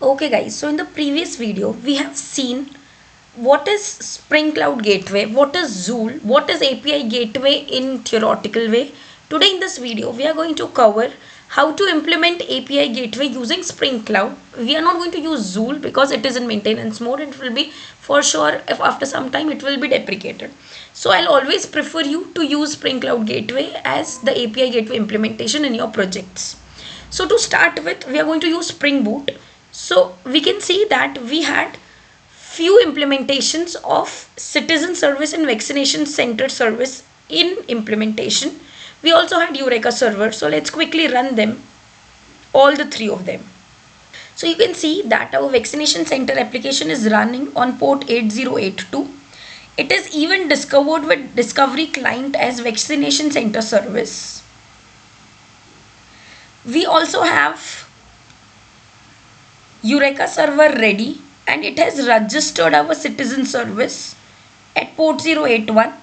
Okay guys, so in the previous video we have seen what is Spring Cloud Gateway, what is Zool, what is API Gateway in theoretical way. Today in this video we are going to cover how to implement API Gateway using Spring Cloud. We are not going to use Zool because it is in maintenance mode. It will be for sure if after some time it will be deprecated. So I'll always prefer you to use Spring Cloud Gateway as the API Gateway implementation in your projects. So to start with, we are going to use Spring Boot. So we can see that we had few implementations of citizen service and vaccination center service in implementation. We also had Eureka server. So let's quickly run them, all the three of them. So you can see that our vaccination center application is running on port 8082. It is even discovered with Discovery client as vaccination center service. We also have Eureka server ready and it has registered our citizen service at port 081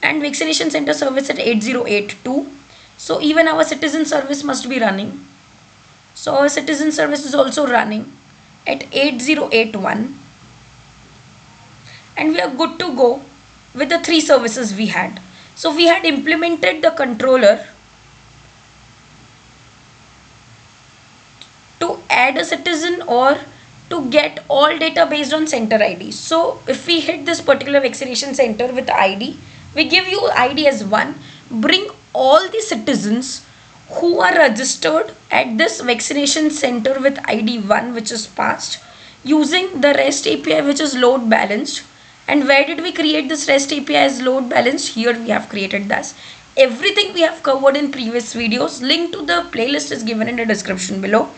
and vaccination center service at 8082. So even our citizen service must be running. So our citizen service is also running at 8081 and we are good to go with the three services we had. So we had implemented the controller to add a citizen or to get all data based on center ID. So if we hit this particular vaccination center with ID, we give you ID as 1, bring all the citizens who are registered at this vaccination center with ID 1 which is passed using the REST API which is load balanced. And where did we create this REST API as load balanced? Here we have created this. Everything we have covered in previous videos. Link to the playlist is given in the description below.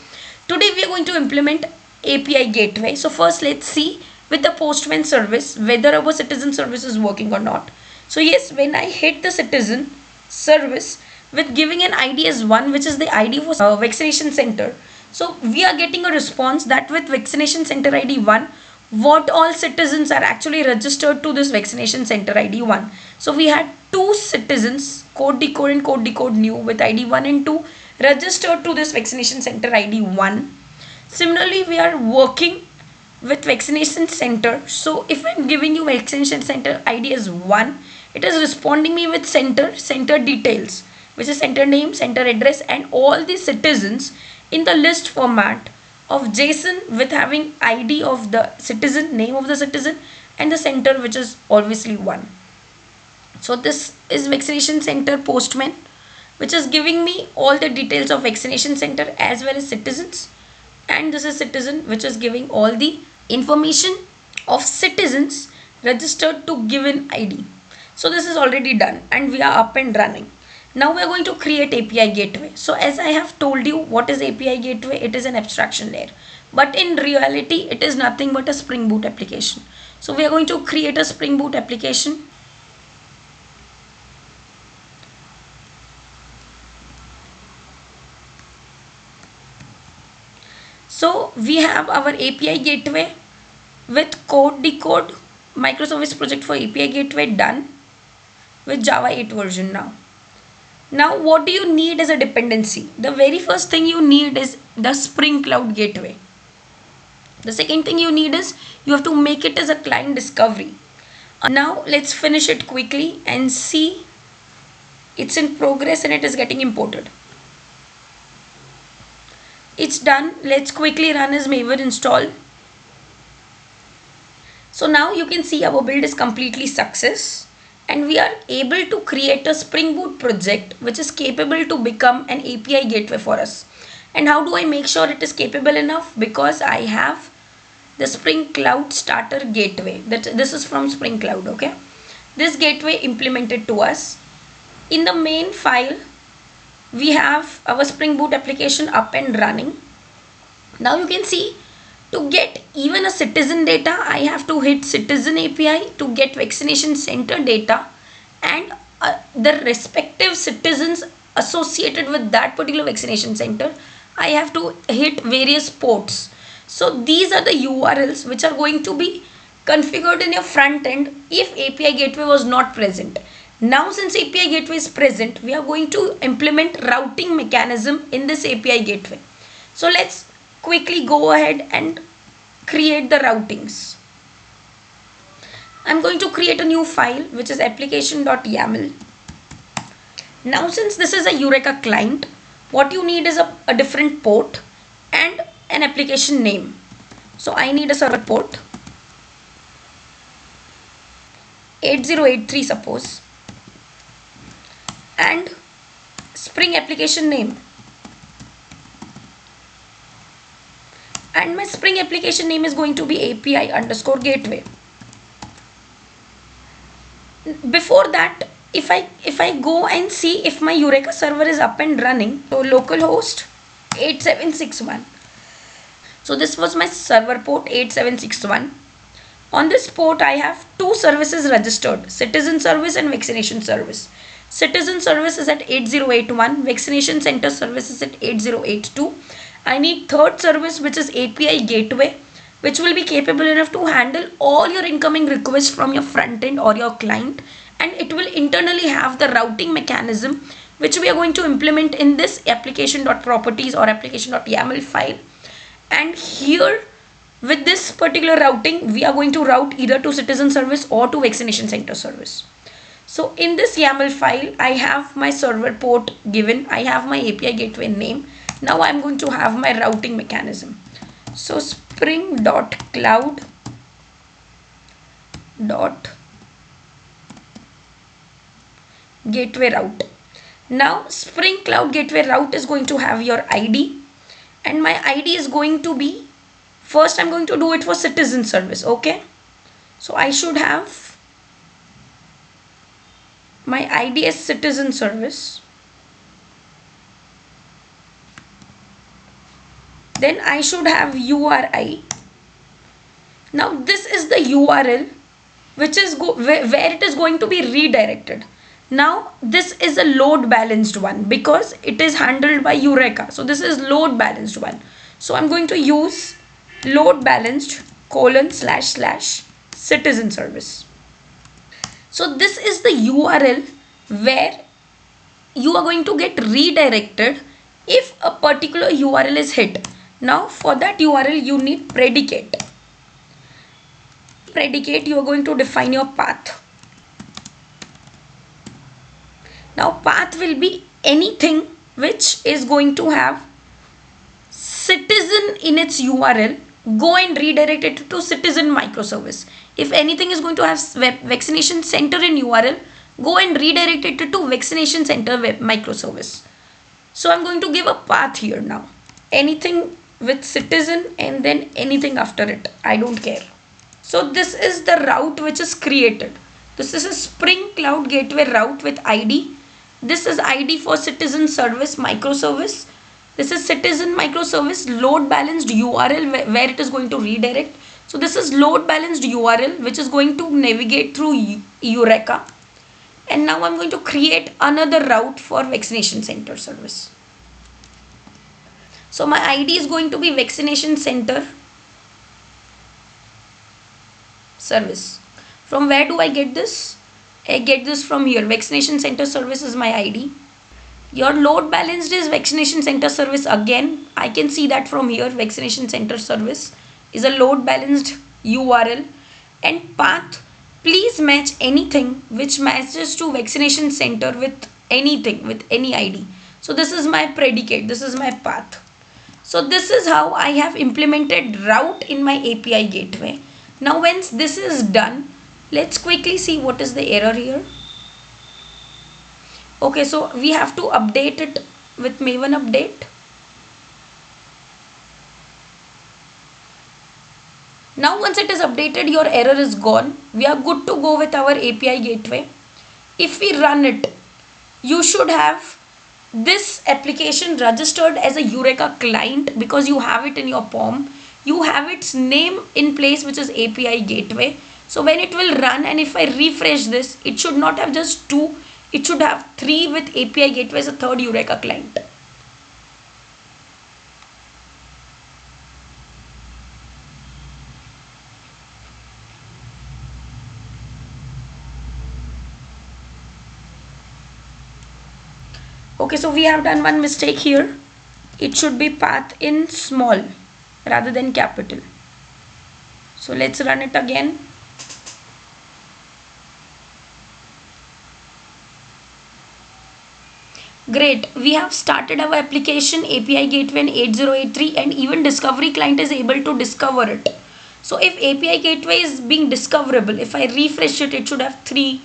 Today we are going to implement API Gateway. So first let's see with the Postman service whether our citizen service is working or not. So yes, when I hit the citizen service with giving an ID as 1 which is the ID for vaccination center. So we are getting a response that with vaccination center ID 1, what all citizens are actually registered to this vaccination center ID 1. So we had two citizens, code decode and code decode new with ID 1 and 2 registered to this vaccination center ID 1. Similarly, we are working with vaccination center. So if I'm giving you vaccination center ID as 1, it is responding me with center details, which is center name, center address and all the citizens in the list format of JSON with having ID of the citizen, name of the citizen and the center which is obviously 1. So this is vaccination center Postman which is giving me all the details of vaccination center as well as citizens, and this is citizen which is giving all the information of citizens registered to given ID. So this is already done and we are up and running. Now we are going to create API Gateway. So as I have told you what is API Gateway, it is an abstraction layer, but in reality it is nothing but a Spring Boot application. So we are going to create a Spring Boot application. So we have our API Gateway with code decode microservice project for API Gateway done with Java 8 version now. Now what do you need as a dependency? The very first thing you need is the Spring Cloud Gateway. The second thing you need is you have to make it as a client discovery. Now let's finish it quickly and see it's in progress and it is getting imported. It's done. Let's quickly run as Maven install. So now you can see our build is completely success and we are able to create a Spring Boot project which is capable to become an API gateway for us. And how do I make sure it is capable enough? Because I have the Spring Cloud Starter Gateway. This is from Spring Cloud, okay? This gateway implemented to us. In the main file, we have our Spring Boot application up and running. Now you can see to get even a citizen data, I have to hit citizen API to get vaccination center data and the respective citizens associated with that particular vaccination center. I have to hit various ports. So these are the URLs which are going to be configured in your front end if API Gateway was not present. Now since API Gateway is present, we are going to implement routing mechanism in this API Gateway. So let's quickly go ahead and create the routings. I'm going to create a new file which is application.yaml. Now since this is a Eureka client, what you need is a different port and an application name. So I need a server port 8083 suppose, and Spring application name, and my Spring application name is going to be API_gateway. Before that, if I go and see if my Eureka server is up and running, so localhost 8761. So this was my server port 8761. On this port I have two services registered, Citizen service and Vaccination service. Citizen service is at 8081, Vaccination Center service is at 8082. I need third service which is API gateway, which will be capable enough to handle all your incoming requests from your front end or your client, and it will internally have the routing mechanism which we are going to implement in this application.properties or application.yaml file. And here with this particular routing, we are going to route either to Citizen service or to Vaccination Center service. So in this YAML file, I have my server port given, I have my API gateway name. Now I'm going to have my routing mechanism. So spring.cloud gateway route. Now Spring Cloud Gateway route is going to have your ID, and my ID is going to be, first I'm going to do it for Citizen service. Okay, so I should have my ID as Citizen service. Then I should have URI. Now this is the URL which is where it is going to be redirected. Now this is a load balanced one because it is handled by Eureka. So this is load balanced one. So I'm going to use load balanced : //citizen service. So this is the URL where you are going to get redirected if a particular URL is hit. Now for that URL you need predicate. You are going to define your path. Now path will be anything which is going to have citizen in its URL. Go and redirect it to Citizen microservice. If anything is going to have Vaccination Center in URL, go and redirect it to Vaccination Center web microservice. So I'm going to give a path here now. Anything with citizen and then anything after it. I don't care. So this is the route which is created. This is a Spring Cloud Gateway route with ID. This is ID for Citizen service microservice. This is Citizen microservice load balanced URL where it is going to redirect. So this is load balanced URL which is going to navigate through Eureka. And now I'm going to create another route for Vaccination Center service. So my ID is going to be Vaccination Center service. From where do I get this? I get this from here. Vaccination Center service is my ID. Your load balanced is Vaccination Center service again. I can see that from here. Vaccination Center service is a load balanced URL. And path, please match anything which matches to Vaccination Center with anything, with any ID. So this is my predicate. This is my path. So this is how I have implemented route in my API gateway. Now once this is done, let's quickly see what is the error here. Okay, so we have to update it with Maven update. Now once it is updated, your error is gone. We are good to go with our API gateway. If we run it, you should have this application registered as a Eureka client because you have it in your POM. You have its name in place which is API gateway. So when it will run, and if I refresh this, it should not have just 2, it should have 3 with API gateway as a third Eureka client. Okay, so we have done one mistake here. It should be path in small. rather than capital. So let's run it again. Great, we have started our application API gateway in 8083 and even discovery client is able to discover it. So if API gateway is being discoverable, if I refresh it, it should have 3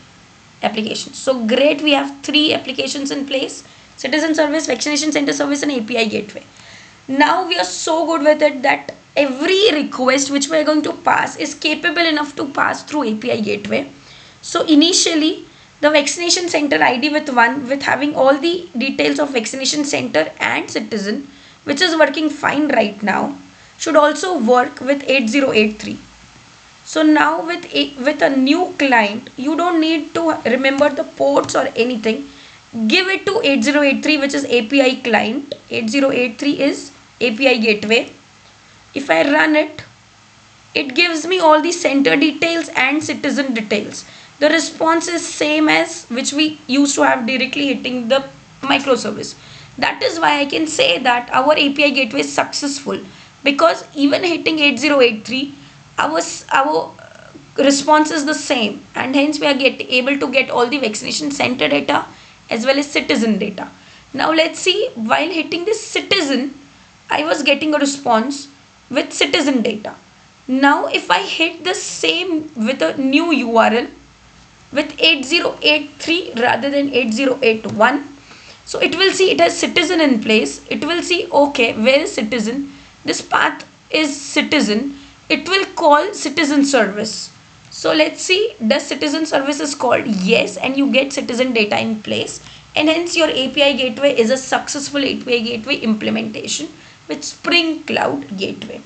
applications. So great, we have 3 applications in place: citizen service, vaccination center service and API gateway. Now we are so good with it that every request which we are going to pass is capable enough to pass through API gateway. So initially the vaccination center ID with having all the details of vaccination center and citizen, which is working fine right now, should also work with 8083. So now with a new client, you don't need to remember the ports or anything. Give it to 8083, which is API client. 8083 is API gateway. If I run it, it gives me all the center details and citizen details. The response is same as which we used to have directly hitting the microservice. That is why I can say that our API gateway is successful, because even hitting 8083, our response is the same, and hence we are able to get all the vaccination center data as well as citizen data. Now let's see, while hitting this citizen, I was getting a response with citizen data. Now if I hit the same with a new URL with 8083 rather than 8081, so it will see it has citizen in place. It will see, okay, where is citizen? This path is citizen. It will call citizen service. So let's see, does citizen service is called? Yes, and you get citizen data in place, and hence your API gateway is a successful API gateway implementation with Spring Cloud Gateway.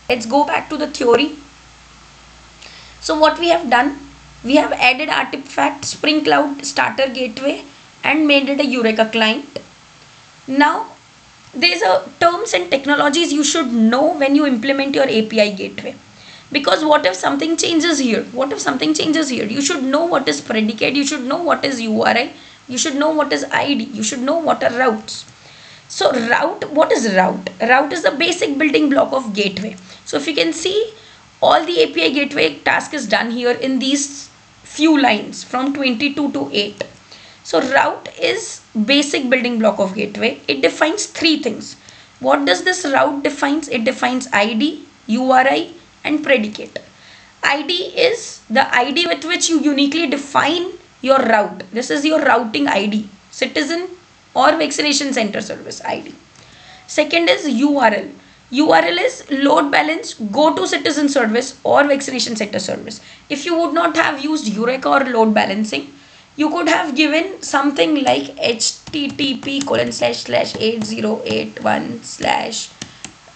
Let's go back to the theory. So what we have done, we have added artifact Spring Cloud Starter Gateway and made it a Eureka client. Now there's a terms and technologies you should know when you implement your API gateway, because what if something changes here? What if something changes here? You should know what is predicate, you should know what is URI, you should know what is ID, you should know what are routes. So route, what is route? Route is the basic building block of gateway. So if you can see, all the API gateway task is done here in these few lines from 22 to 8. So route is basic building block of gateway. It defines 3 things. What does this route defines? It defines ID, URI and predicate. ID is the ID with which you uniquely define your route. This is your routing ID, citizen or vaccination center service ID. Second is URL. URL is load balance, go to citizen service or vaccination center service. If you would not have used Eureka or load balancing, you could have given something like http://8081/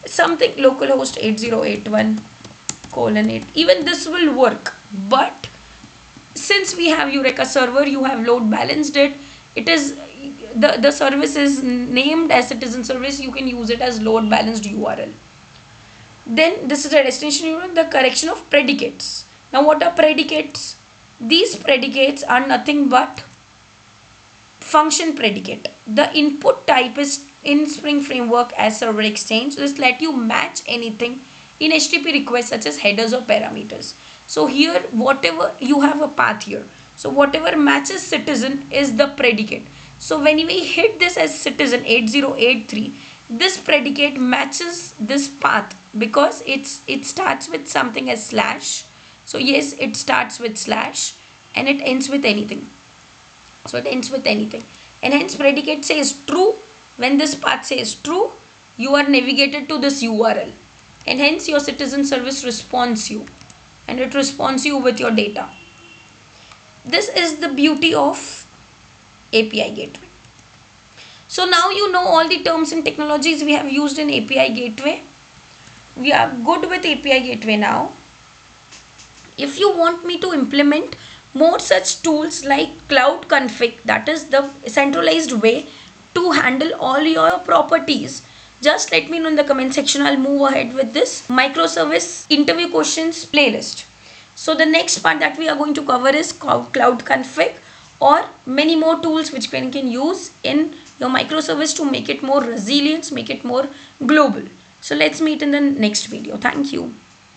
something localhost 8081:8. Even this will work, but since we have Eureka server, you have load balanced it. It is the service is named as citizen service. You can use it as load balanced URL. Then this is the destination URL, the correction of predicates. Now what are predicates? These predicates are nothing but function predicate. The input type is in Spring Framework as server exchange. Just let you match anything in HTTP requests such as headers or parameters. So here whatever you have a path here. So whatever matches citizen is the predicate. So when we hit this as citizen 8083, this predicate matches this path because it starts with something as slash. So yes, it starts with slash and it ends with anything. So it ends with anything. And hence predicate says true. When this path says true, you are navigated to this URL. And hence your citizen service responds you. And it responds you with your data. This is the beauty of API gateway. So now you know all the terms and technologies we have used in API gateway. We are good with API gateway now. If you want me to implement more such tools like cloud config, that is the centralized way to handle all your properties, just let me know in the comment section. I'll move ahead with this microservice interview questions playlist. So the next part that we are going to cover is cloud config or many more tools which one can use in your microservice to make it more resilient, make it more global. So let's meet in the next video. Thank you.